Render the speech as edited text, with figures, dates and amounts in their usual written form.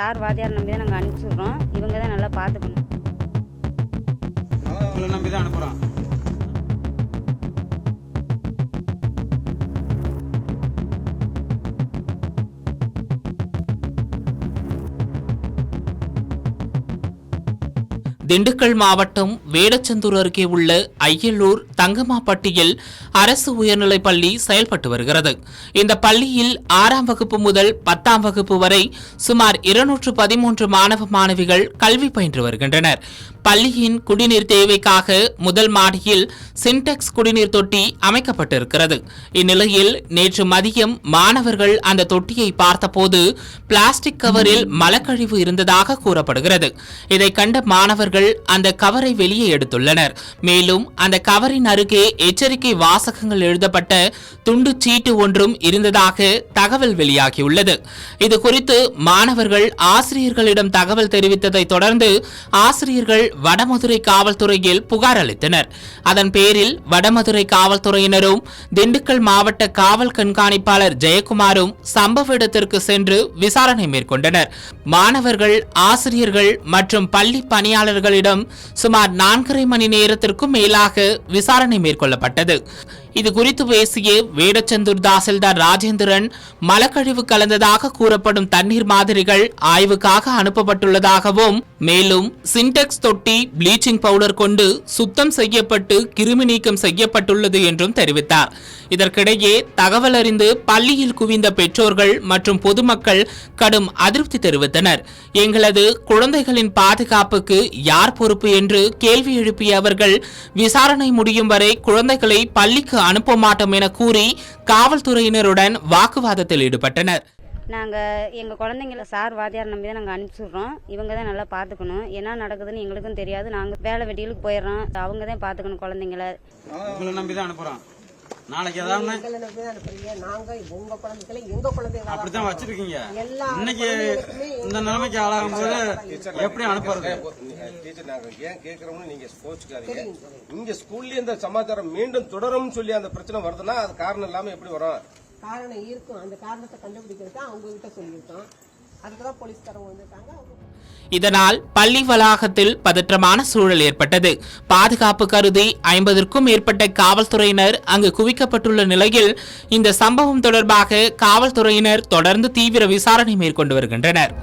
யார் வாத்தியார் நம்பி தான் நாங்கள் அனுப்பிச்சுடுறோம். இவங்க தான் நல்லா பார்த்துக்கணும். உங்களை நம்பி தான் அனுப்புகிறோம். திண்டுக்கல் மாவட்டம் வேடச்சந்தூர் அருகே உள்ள ஐயலூர் தங்கமாப்பட்டியில் அரசு உயர்நிலைப் பள்ளி செயல்பட்டு வருகிறது. இந்த பள்ளியில் 6ஆம் வகுப்பு முதல் 10ஆம் வகுப்பு வரை சுமார் 213 மாணவ மாணவிகள் கல்வி பயின்று வருகின்றனர். பள்ளியின் குடிநீர் தேவைக்காக முதல் மாடியில் சின்டெக்ஸ் குடிநீர் தொட்டி அமைக்கப்பட்டிருக்கிறது. இந்நிலையில் நேற்று மதியம் மாணவர்கள் அந்த தொட்டியை பார்த்தபோது பிளாஸ்டிக் கவரில் மலக்கழிவு இருந்ததாக கூறப்படுகிறது. இதை கண்ட மாணவர்கள் அந்த கவரை வெளியே எடுத்துள்ளனர். மேலும் அந்த கவரின் அருகே எச்சரிக்கை வாசகங்கள் எழுதப்பட்ட துண்டு சீட்டு ஒன்றும் இருந்ததாக தகவல் வெளியாகியுள்ளது. இதுகுறித்து மாணவர்கள் ஆசிரியர்களிடம் தகவல் தெரிவித்ததை தொடர்ந்து ஆசிரியர்கள் வடமதுரை காவல்துறையில் புகார் அளித்தனர். அதன் பேரில் வடமதுரை காவல்துறையினரும் திண்டுக்கல் மாவட்ட காவல் கண்காணிப்பாளர் ஜெயக்குமாரும் சம்பவ இடத்திற்கு சென்று விசாரணை மேற்கொண்டனர். மாணவர்கள், ஆசிரியர்கள் மற்றும் பள்ளி பணியாளர்களிடம் சுமார் 4.5 மணி நேரத்திற்கும் மேலாக விசாரணை மேற்கொள்ளப்பட்டது. இதுகுறித்து பேசிய வேடச்சந்தூர் தாசில்தார் ராஜேந்திரன், மலக்கழிவு கலந்ததாக கூறப்படும் தண்ணீர் மாதிரிகள் ஆய்வுக்காக அனுப்பப்பட்டுள்ளதாகவும், மேலும் சின்டெக்ஸ் தொட்டி ப்ளீச்சிங் பவுடர் கொண்டு சுத்தம் செய்யப்பட்டு கிருமி நீக்கம் செய்யப்பட்டுள்ளது என்றும் தெரிவித்தார். இதற்கிடையே தகவல் அறிந்து பள்ளியில் குவிந்த பெற்றோர்கள் மற்றும் பொதுமக்கள் கடும் அதிருப்தி தெரிவித்தனர். எங்களது குழந்தைகளின் பாதுகாப்புக்கு யார் பொறுப்பு என்று கேள்வி எழுப்பிய அவர்கள், விசாரணை முடியும் வரை குழந்தைகளை பள்ளிக்கு அனுப்ப மாட்டோம் என கூறி காவல்துறையினருடன் வாக்குவாதத்தில் ஈடுபட்டனர். நாங்கள் எங்கள் குழந்தைங்கள சார் வாத்தியார் நம்பி தான் நாங்கள் அனுப்பிச்சுடுறோம். இவங்க தான் நல்லா பார்த்துக்கணும். என்ன நடக்குதுன்னு எங்களுக்கும் தெரியாது. நாங்கள் வேலை வெட்டிகளுக்கு போயிடுறோம். அவங்க தான் பார்த்துக்கணும் குழந்தைங்கள. உங்களை நம்பி தான் அனுப்புகிறோம். நாளைக்கு ஏதாவது அப்படித்தான் வச்சிருக்கீங்க. இன்னைக்கு இந்த நிலைமைக்கு ஆளாகும் போது எப்படி அனுப்புறது? ஏன் கேட்கறோம்னு நீங்க கோச்சுக்காதீங்க. இங்க ஸ்கூல்லயே இந்த சமாச்சாரம் மீண்டும் தொடரும் சொல்லி அந்த பிரச்சனை வருதுன்னா அது காரணம் இல்லாம எப்படி வரும்? காரணம் இருக்கும். அந்த காரணத்தை கண்டுபிடிக்கிறதுக்கு அவங்க கிட்ட சொல்லியிருக்கோம். அதுக்குதான் போலீஸ்காரங்க வந்திருக்காங்க. இதனால் பள்ளி வளாகத்தில் பதற்றமான சூழல் ஏற்பட்டது. பாதுகாப்பு கருதி 50க்கும் மேற்பட்ட காவல்துறையினர் அங்கு குவிக்கப்பட்டுள்ள நிலையில் இந்த சம்பவம் தொடர்பாக காவல்துறையினர் தொடர்ந்து தீவிர விசாரணை மேற்கொண்டு வருகின்றனர்.